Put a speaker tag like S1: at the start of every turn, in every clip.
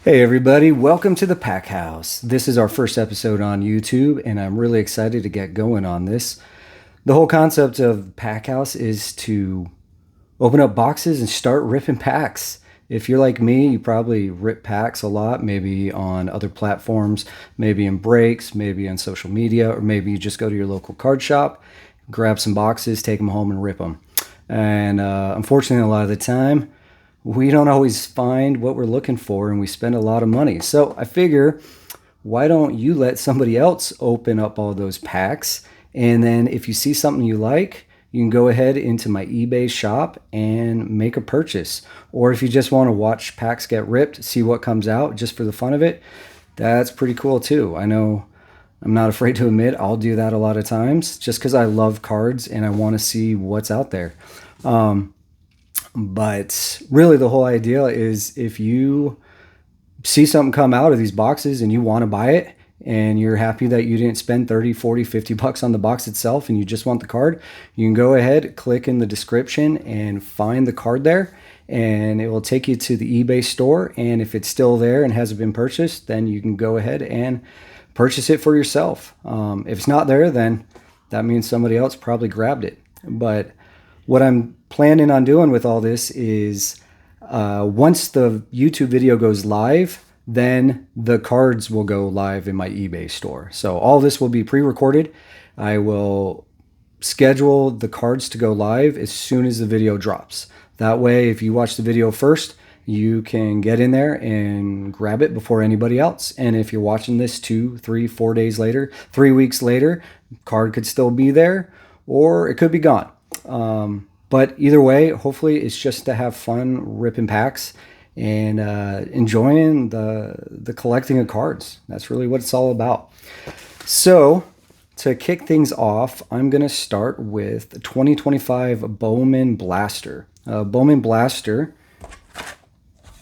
S1: Hey everybody, welcome to the Pack House. This is our first episode on YouTube and I'm really excited to get going on this. The whole concept of Pack House is to open up boxes and start ripping packs. If you're like me, you probably rip packs a lot, maybe on other platforms, maybe in breaks, maybe on social media, or maybe you just go to your local card shop, grab some boxes, take them home and rip them. And unfortunately, a lot of the time, we don't always find what we're looking for and we spend a lot of money. So I figure, why don't you let somebody else open up all those packs? And then if you see something you like, you can go ahead into my eBay shop and make a purchase. Or if you just want to watch packs get ripped, see what comes out just for the fun of it, that's pretty cool too. I know I'm not afraid to admit I'll do that a lot of times just because I love cards and I want to see what's out there. But really the whole idea is if you see something come out of these boxes and you want to buy it and you're happy that you didn't spend 30, 40, 50 bucks on the box itself and you just want the card, you can go ahead, click in the description and find the card there and it will take you to the eBay store. And if it's still there and hasn't been purchased, then you can go ahead and purchase it for yourself. If it's not there, then that means somebody else probably grabbed it. But what I'm planning on doing with all this is once the YouTube video goes live, then the cards will go live in my eBay store. So all this will be pre-recorded. I will schedule the cards to go live as soon as the video drops. That way, if you watch the video first, you can get in there and grab it before anybody else. And if you're watching this 2, 3, 4 days later, 3 weeks later, card could still be there or it could be gone. But either way, hopefully it's just to have fun ripping packs and enjoying the collecting of cards. That's really what it's all about. So to kick things off, I'm going to start with the 2025 Bowman Blaster. Bowman Blaster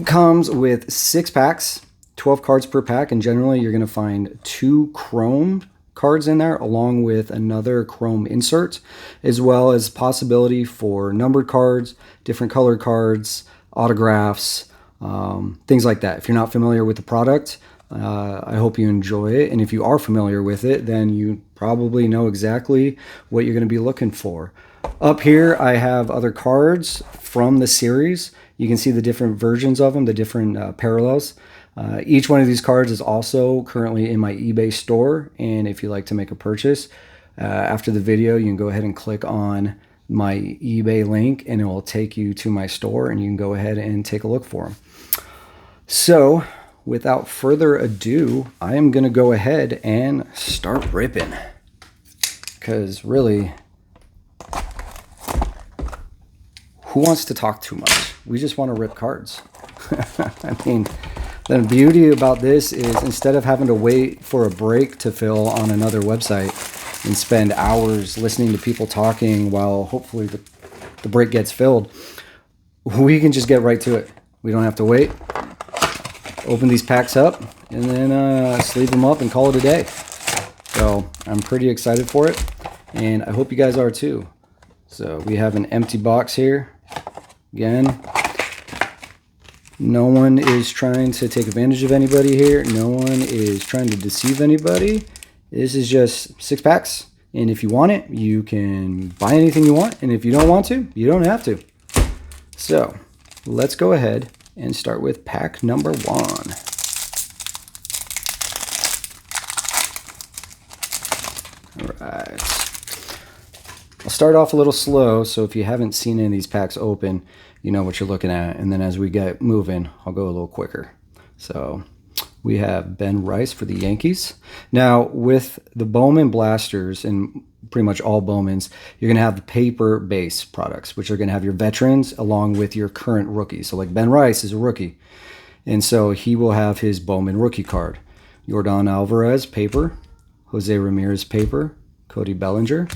S1: comes with 6 packs, 12 cards per pack, and generally you're going to find 2 chrome cards in there along with another chrome insert, as well as possibility for numbered cards, different colored cards, autographs, things like that. If you're not familiar with the product, I hope you enjoy it. And if you are familiar with it, then you probably know exactly what you're going to be looking for. Up here, I have other cards from the series. You can see the different versions of them, the different parallels. Each one of these cards is also currently in my eBay store, and if you like to make a purchase after the video, you can go ahead and click on my eBay link and it will take you to my store and you can go ahead and take a look for them. So without further ado, I am going to go ahead and start ripping, because really, who wants to talk too much? We just want to rip cards. I mean, the beauty about this is instead of having to wait for a break to fill on another website and spend hours listening to people talking while hopefully the break gets filled, we can just get right to it. We don't have to wait. Open these packs up and then sleeve them up and call it a day. So I'm pretty excited for it and I hope you guys are too. So we have an empty box here. Again, no one is trying to take advantage of anybody here. No one is trying to deceive anybody. This is just 6 packs. And if you want it, you can buy anything you want. And if you don't want to, you don't have to. So let's go ahead and start with pack number 1. All right. I'll start off a little slow. So if you haven't seen any of these packs open, you know what you're looking at, and then as we get moving, I'll go a little quicker. So we have Ben Rice for the Yankees. Now with the Bowman Blasters and pretty much all Bowmans, you're going to have the paper base products, which are going to have your veterans along with your current rookies. So like Ben Rice is a rookie, and so he will have his Bowman rookie card. Yordan Alvarez paper, Jose Ramirez paper, Cody Bellinger.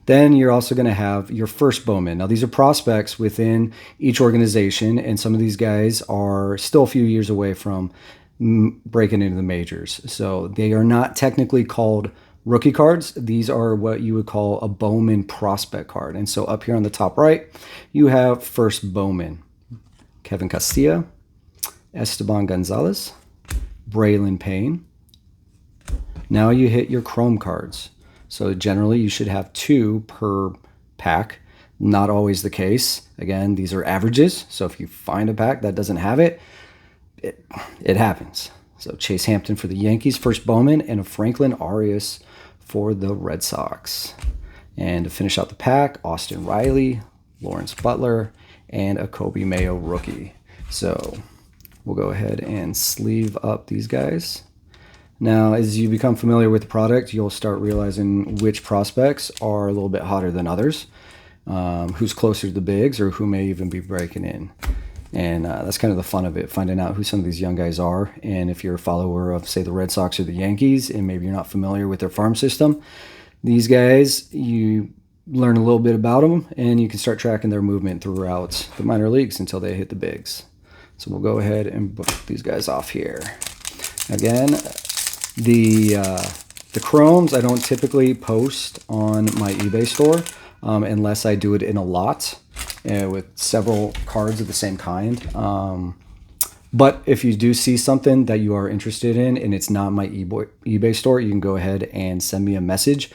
S1: Then you're also going to have your first Bowman. Now, these are prospects within each organization, and some of these guys are still a few years away from breaking into the majors. So they are not technically called rookie cards. These are what you would call a Bowman prospect card. And so up here on the top right, you have first Bowman. Kevin Castilla, Esteban Gonzalez, Braylon Payne. Now you hit your chrome cards. So generally you should have 2 per pack. Not always the case. Again, these are averages. So if you find a pack that doesn't have it, it happens. So Chase Hampton for the Yankees, first Bowman, and a Franklin Arias for the Red Sox. And to finish out the pack, Austin Riley, Lawrence Butler, and a Kobe Mayo rookie. So we'll go ahead and sleeve up these guys. Now, as you become familiar with the product, you'll start realizing which prospects are a little bit hotter than others, who's closer to the bigs, or who may even be breaking in. And that's kind of the fun of it, finding out who some of these young guys are. And if you're a follower of, say, the Red Sox or the Yankees, and maybe you're not familiar with their farm system, these guys, you learn a little bit about them, and you can start tracking their movement throughout the minor leagues until they hit the bigs. So we'll go ahead and book these guys off here. Again, the chromes I don't typically post on my eBay store unless I do it in a lot with several cards of the same kind. But if you do see something that you are interested in and it's not my eBay store, you can go ahead and send me a message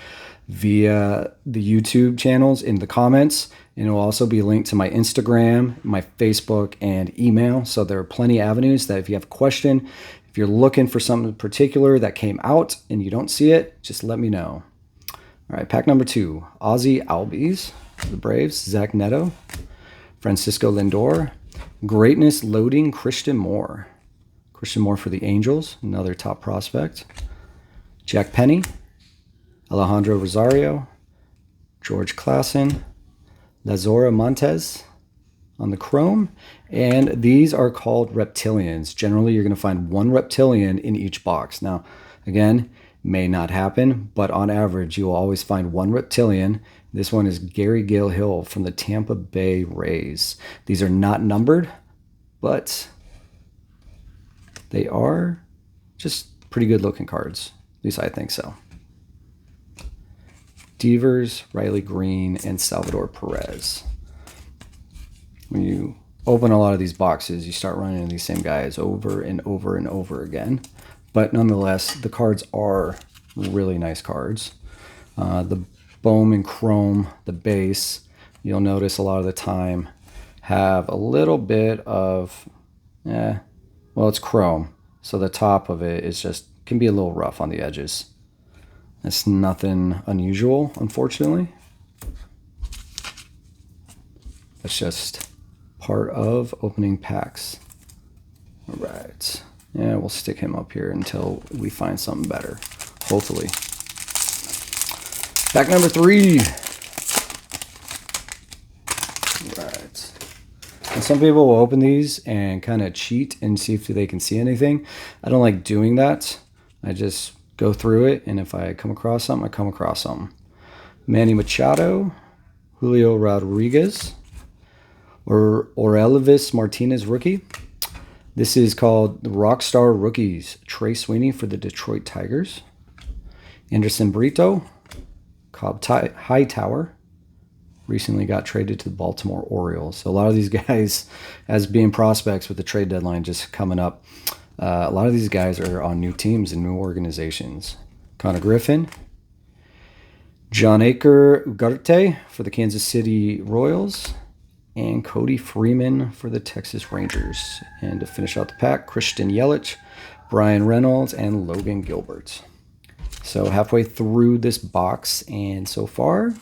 S1: via the YouTube channels in the comments. And it will also be linked to my Instagram, my Facebook, and email. So there are plenty of avenues that if you have a question, if you're looking for something particular that came out and you don't see it, just let me know. All right, pack number 2, Ozzie Albies, the Braves, Zach Neto, Francisco Lindor, Greatness Loading, Christian Moore. Christian Moore for the Angels, another top prospect. Jack Penny, Alejandro Rosario, George Klassen, Lazora Montez on the chrome. And these are called reptilians. Generally, you're going to find 1 reptilian in each box. Now, again, may not happen, but on average, you will always find 1 reptilian. This one is Gary Gill-Hill from the Tampa Bay Rays. These are not numbered, but they are just pretty good looking cards. At least I think so. Devers, Riley Green, and Salvador Perez. When you open a lot of these boxes, you start running into these same guys over and over and over again. But nonetheless, the cards are really nice cards. The Bowman Chrome, the base, you'll notice a lot of the time have a little bit of, well, it's chrome. So the top of it is just, can be a little rough on the edges. It's nothing unusual, unfortunately. That's just part of opening packs. All right. Yeah, we'll stick him up here until we find something better, hopefully. Pack number 3. All right. And some people will open these and kind of cheat and see if they can see anything. I don't like doing that. I just go through it, and if I come across something, I come across something. Manny Machado, Julio Rodriguez, or Elvis Martinez rookie. This is called the Rockstar Rookies. Trey Sweeney for the Detroit Tigers. Anderson Brito, Cobb Hightower, recently got traded to the Baltimore Orioles. So a lot of these guys, as being prospects with the trade deadline just coming up, a lot of these guys are on new teams and new organizations. Connor Griffin, John Aker Ugarte for the Kansas City Royals, and Cody Freeman for the Texas Rangers. And to finish out the pack, Christian Yelich, Brian Reynolds, and Logan Gilbert. So halfway through this box, and so far,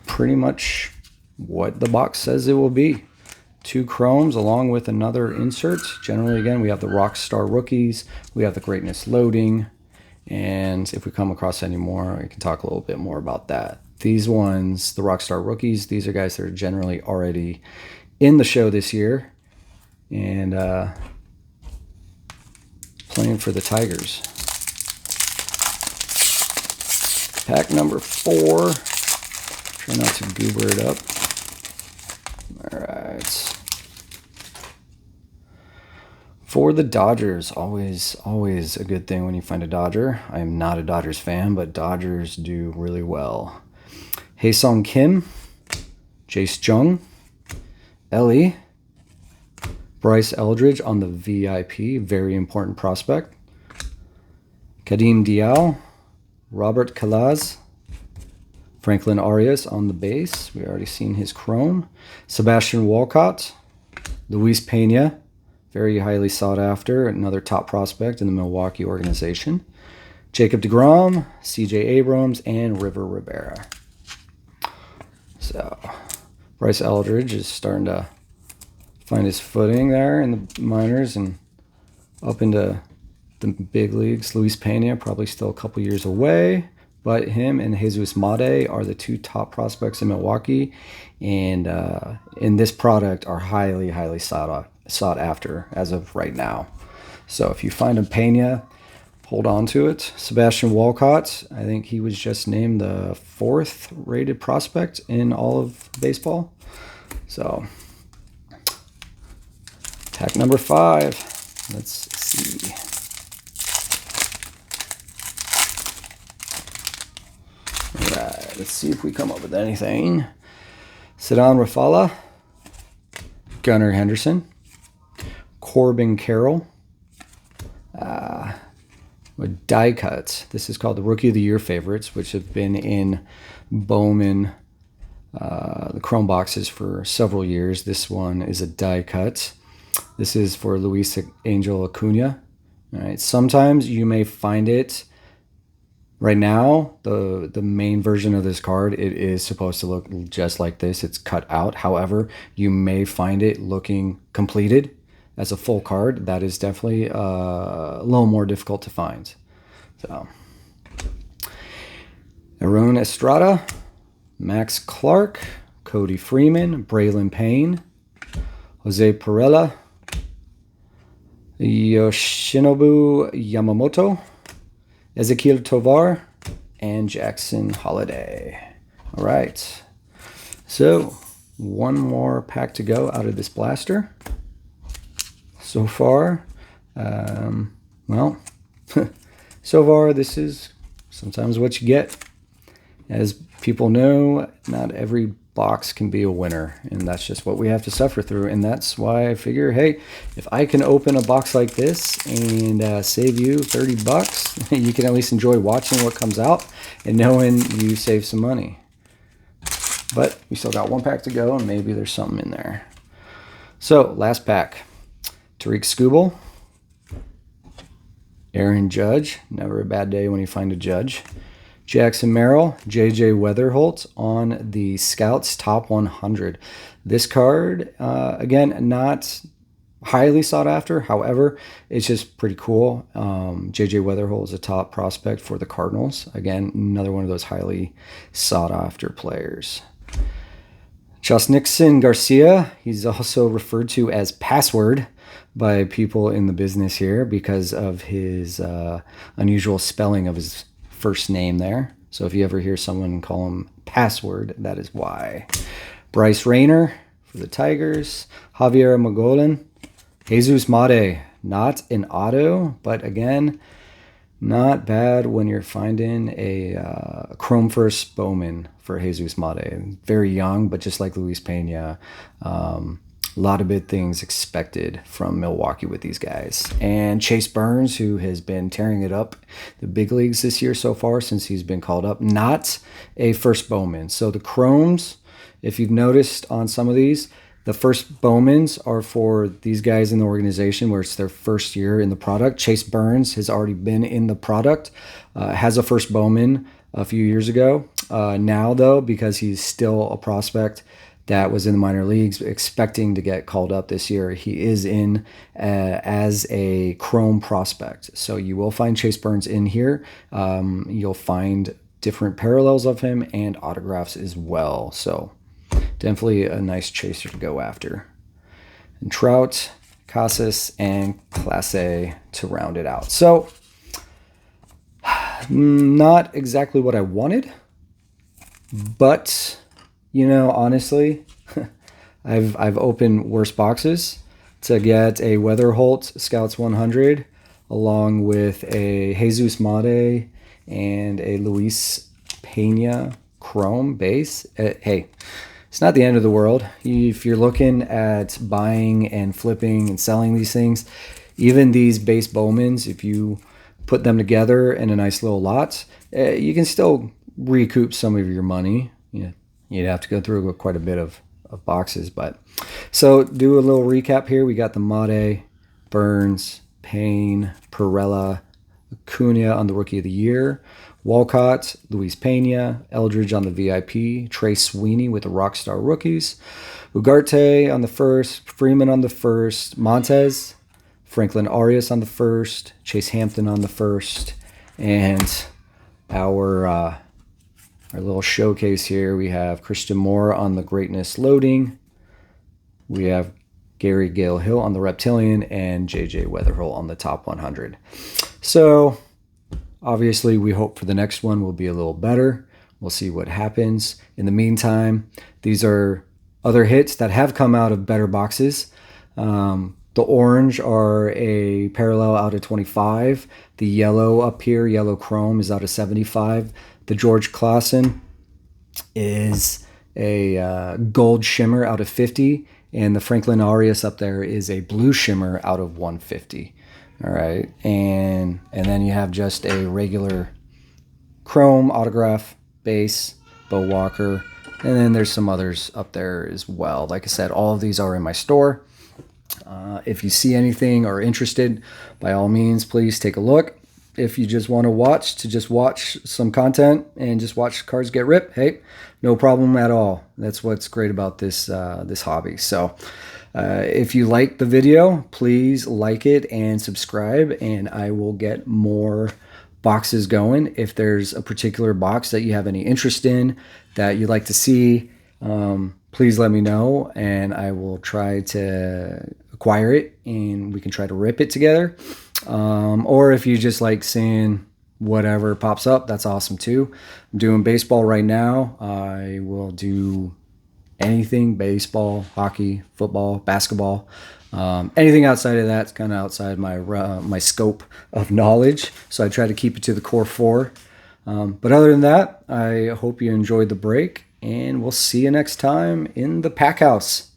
S1: pretty much what the box says it will be. 2 chromes along with another insert. Generally, again, we have the Rockstar Rookies, we have the Greatness Loading, and if we come across any more, I can talk a little bit more about that. These ones, the Rockstar Rookies, these are guys that are generally already in the show this year and playing for the Tigers. Pack number 4. Try not to goober it up. All right. For the Dodgers, always a good thing when you find a Dodger. I am not a Dodgers fan, but Dodgers do really well. Hae-Sung Kim, Jace Jung, Ellie, Bryce Eldridge on the VIP, very important prospect. Kadim Dial, Robert Calaz, Franklin Arias on the base. We already seen his chrome. Sebastian Walcott, Luis Pena, very highly sought after, another top prospect in the Milwaukee organization. Jacob deGrom, CJ Abrams, and River Rivera. So Bryce Eldridge is starting to find his footing there in the minors and up into the big leagues. Luis Pena probably still a couple years away, but him and Jesus Mate are the two top prospects in Milwaukee, and in this product are highly sought after as of right now. So if you find a Pena, hold on to it. Sebastian Walcott, I think he was just named the 4th rated prospect in all of baseball. So pack number 5. Let's see. All right, let's see if we come up with anything. Ceddanne Raffala, Gunnar Henderson, Corbin Carroll, with die cuts. This is called the Rookie of the Year favorites, which have been in Bowman, the Chrome boxes for several years. This one is a die cut. This is for Luis Angel Acuna. All right. Sometimes you may find it. Right now, the main version of this card, it is supposed to look just like this. It's cut out. However, you may find it looking completed as a full card. That is definitely a little more difficult to find. So, Aaron Estrada, Max Clark, Cody Freeman, Braylon Payne, Jose Perella, Yoshinobu Yamamoto, Ezequiel Tovar, and Jackson Holiday. All right. So, one more pack to go out of this blaster. So far, well, so far this is sometimes what you get. As people know, not every box can be a winner, and that's just what we have to suffer through. And that's why I figure, hey, if I can open a box like this and save you $30, you can at least enjoy watching what comes out and knowing you save some money. But we still got one pack to go, and maybe there's something in there. So, last pack. Tariq Skubal, Aaron Judge, never a bad day when you find a Judge. Jackson Merrill, J.J. Wetherholt on the Scouts Top 100. This card, again, not highly sought after. However, it's just pretty cool. J.J. Wetherholt is a top prospect for the Cardinals. Again, another one of those highly sought after players. Nixon Garcia, he's also referred to as Password by people in the business here because of his unusual spelling of his first name there. So if you ever hear someone call him Password, that is why. Bryce Rayner for the Tigers. Javier Magolin. Jesus Mate, not an auto, but again, not bad when you're finding a Chrome First Bowman for Jesus Mate. Very young, but just like Luis Pena, a lot of big things expected from Milwaukee with these guys. And Chase Burns, who has been tearing it up the big leagues this year so far since he's been called up. Not a first Bowman. So the Chromes, if you've noticed on some of these, the first Bowmans are for these guys in the organization where it's their first year in the product. Chase Burns has already been in the product, has a first Bowman a few years ago. Now, though, because he's still a prospect that was in the minor leagues expecting to get called up this year, he is in as a Chrome prospect. So you will find Chase Burns in here. You'll find different parallels of him and autographs as well. So definitely a nice chaser to go after. And Trout, Casas, and Clase to round it out. So not exactly what I wanted, but you know, honestly, I've opened worse boxes to get a Wetherholt Scouts 100 along with a Jesus Mate and a Luis Pena Chrome base. Hey, it's not the end of the world. If you're looking at buying and flipping and selling these things, even these base Bowmans, if you put them together in a nice little lot, you can still recoup some of your money. You'd have to go through quite a bit of boxes. But so do a little recap here. We got the Mate, Burns, Payne, Perella, Acuna on the Rookie of the Year, Walcott, Luis Pena, Eldridge on the VIP, Trey Sweeney with the Rockstar Rookies, Ugarte on the first, Freeman on the first, Montez, Franklin Arias on the first, Chase Hampton on the first, and our little showcase here, we have Christian Moore on the Greatness Loading. We have Gary Gale Hill on the Reptilian and JJ Wetherholt on the Top 100. So obviously we hope for the next one will be a little better. We'll see what happens. In the meantime, these are other hits that have come out of better boxes. The orange are a parallel out of 25. The yellow up here, yellow chrome, is out of 75. The George Clausen is a gold shimmer out of 50. And the Franklin Arias up there is a blue shimmer out of 150. All right. And then you have just a regular chrome autograph base, Bo Walker. And then there's some others up there as well. Like I said, all of these are in my store. If you see anything or are interested, by all means, please take a look. If you just want to just watch some content and just watch cards get ripped, hey, no problem at all. That's what's great about this this hobby. So if you like the video, please like it and subscribe, and I will get more boxes going. If there's a particular box that you have any interest in that you'd like to see, please let me know, and I will try to acquire it and we can try to rip it together. Or if you just like seeing whatever pops up, that's awesome too. I'm doing baseball right now. I will do anything: baseball, hockey, football, basketball. Anything outside of that's kind of outside my scope of knowledge. So I try to keep it to the core four. But other than that, I hope you enjoyed the break, and we'll see you next time in the pack house.